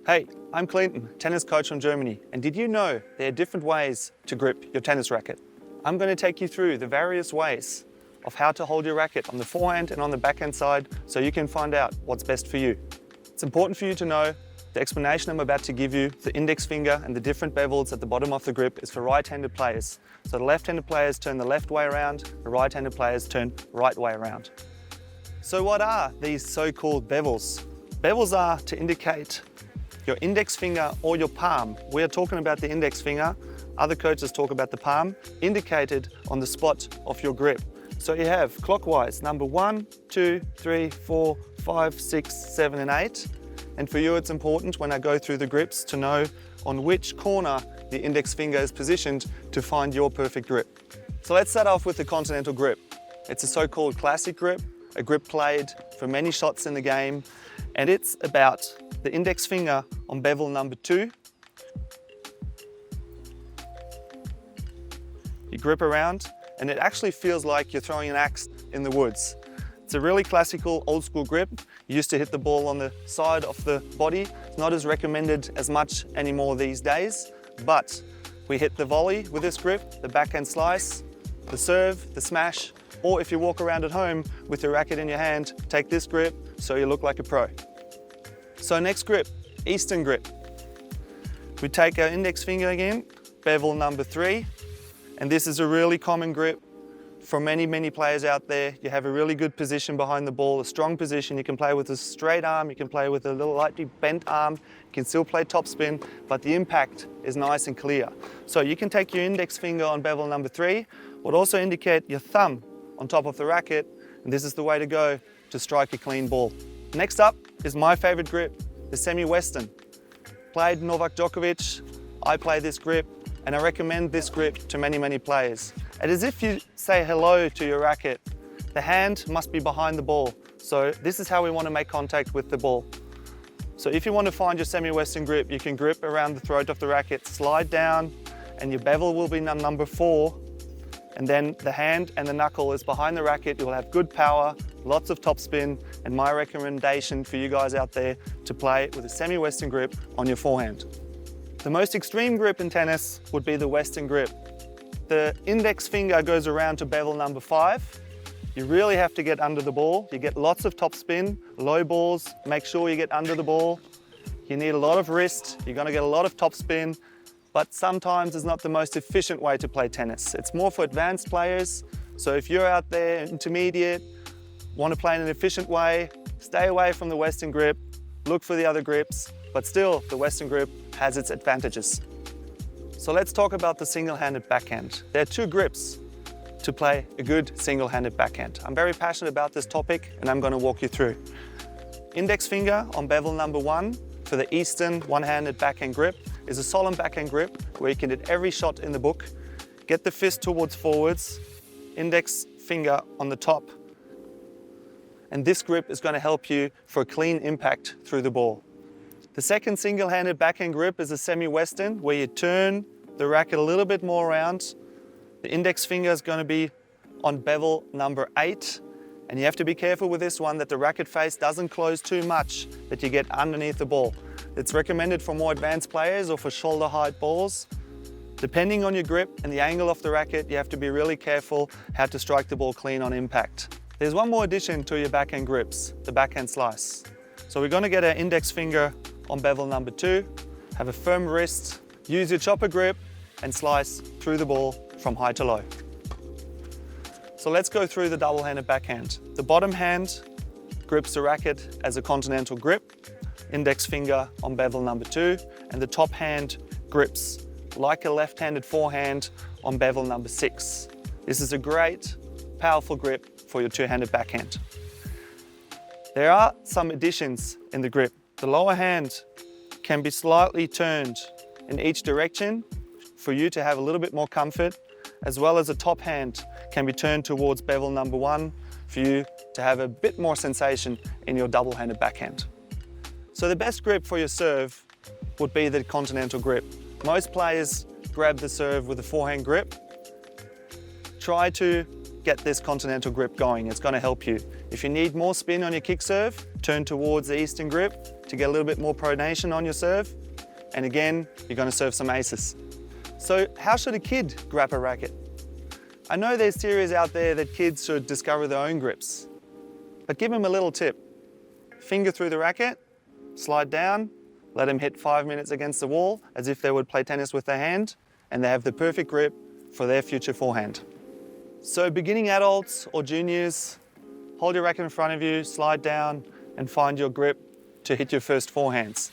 Hey, I'm Clinton, tennis coach from Germany, and did you know there are different ways to grip your tennis racket? I'm going to take you through the various ways of how to hold your racket on the forehand and on the backhand side so you can find out what's best for you. It's important for you to know the explanation I'm about to give you, the index finger and the different bevels at the bottom of the grip is for right-handed players. So the left-handed players turn the left way around, the right-handed players turn right way around. So what are these so-called bevels? Bevels are to indicate your index finger or your palm. We are talking about the index finger. Other coaches talk about the palm, indicated on the spot of your grip. So you have clockwise, number 1, 2, 3, 4, 5, 6, 7, and 8. And for you, it's important when I go through the grips to know on which corner the index finger is positioned to find your perfect grip. So let's start off with the Continental grip. It's a so-called classic grip, a grip played for many shots in the game, and it's about the index finger on bevel number 2. You grip around, and it actually feels like you're throwing an axe in the woods. It's a really classical, old school grip. You used to hit the ball on the side of the body. It's not as recommended as much anymore these days, but we hit the volley with this grip, the backhand slice, the serve, the smash, or if you walk around at home with your racket in your hand, take this grip so you look like a pro. So next grip, Eastern grip. We take our index finger again, bevel number 3, and this is a really common grip for many players out there. You have a really good position behind the ball, a strong position. You can play with a straight arm, you can play with a little lightly bent arm, you can still play topspin, but the impact is nice and clear. So you can take your index finger on bevel number 3, would also indicate your thumb on top of the racket, and this is the way to go to strike a clean ball. Next up is my favorite grip, the semi-western. Played Novak Djokovic, I play this grip, and I recommend this grip to many players. It is if you say hello to your racket. The hand must be behind the ball, so this is how we want to make contact with the ball. So if you want to find your semi-western grip, you can grip around the throat of the racket, slide down, and your bevel will be number 4, and then the hand and the knuckle is behind the racket. You'll have good power, lots of topspin, and my recommendation for you guys out there to play with a semi-western grip on your forehand. The most extreme grip in tennis would be the western grip. The index finger goes around to bevel number 5. You really have to get under the ball. You get lots of topspin, low balls, make sure you get under the ball. You need a lot of wrist, you're gonna get a lot of topspin, but sometimes it's not the most efficient way to play tennis. It's more for advanced players. So if you're out there, intermediate, want to play in an efficient way, stay away from the western grip, look for the other grips, but still the western grip has its advantages. So let's talk about the single-handed backhand. There are 2 grips to play a good single-handed backhand. I'm very passionate about this topic and I'm going to walk you through. Index finger on bevel number 1 for the Eastern one-handed backhand grip is a solemn backhand grip where you can hit every shot in the book. Get the fist towards forwards, index finger on the top. And this grip is going to help you for a clean impact through the ball. The second single-handed backhand grip is a semi-western where you turn the racket a little bit more around. The index finger is going to be on bevel number 8. And you have to be careful with this one that the racket face doesn't close too much, that you get underneath the ball. It's recommended for more advanced players or for shoulder height balls. Depending on your grip and the angle of the racket, you have to be really careful how to strike the ball clean on impact. There's one more addition to your backhand grips, the backhand slice. So we're going to get our index finger on bevel number 2, have a firm wrist, use your chopper grip and slice through the ball from high to low. So let's go through the double-handed backhand. The bottom hand grips the racket as a continental grip, index finger on bevel number 2, and the top hand grips like a left-handed forehand on bevel number 6. This is a great, powerful grip for your two-handed backhand. There are some additions in the grip. The lower hand can be slightly turned in each direction for you to have a little bit more comfort, as well as the top hand can be turned towards bevel number 1 for you to have a bit more sensation in your double-handed backhand. So the best grip for your serve would be the continental grip. Most players grab the serve with a forehand grip. Try to get this continental grip going, it's going to help you. If you need more spin on your kick serve, turn towards the Eastern grip to to get a little bit more pronation on your serve. And again, you're going to serve some aces. So how should a kid grab a racket? I know there's theories out there that kids should discover their own grips, but give them a little tip. Finger through the racket, slide down, let them hit 5 minutes against the wall as if they would play tennis with their hand, and they have the perfect grip for their future forehand. So beginning adults or juniors, hold your racket in front of you, slide down, and find your grip to hit your first forehands.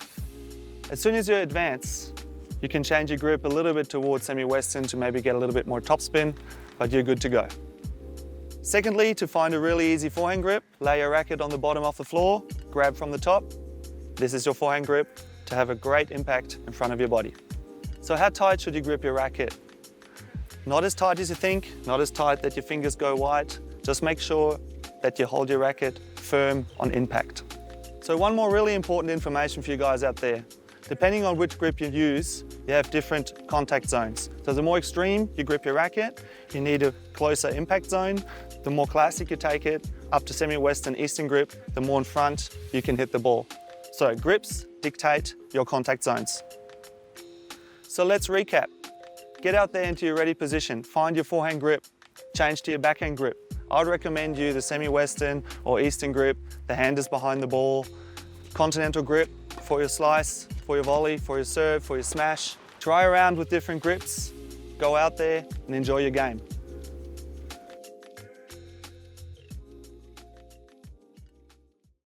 As soon as you advance, you can change your grip a little bit towards semi-western to maybe get a little bit more topspin, but you're good to go. Secondly, to find a really easy forehand grip, lay your racket on the bottom of the floor, grab from the top. This is your forehand grip to have a great impact in front of your body. So how tight should you grip your racket? Not as tight as you think, not as tight that your fingers go white. Just make sure that you hold your racket firm on impact. So one more really important information for you guys out there. Depending on which grip you use, you have different contact zones. So the more extreme you grip your racket, you need a closer impact zone. The more classic you take it, up to semi-western eastern grip, the more in front you can hit the ball. So grips dictate your contact zones. So let's recap. Get out there into your ready position, find your forehand grip, change to your backhand grip. I'd recommend you the semi-western or eastern grip, the hand is behind the ball, Continental grip for your slice, for your volley, for your serve, for your smash. Try around with different grips, go out there and enjoy your game.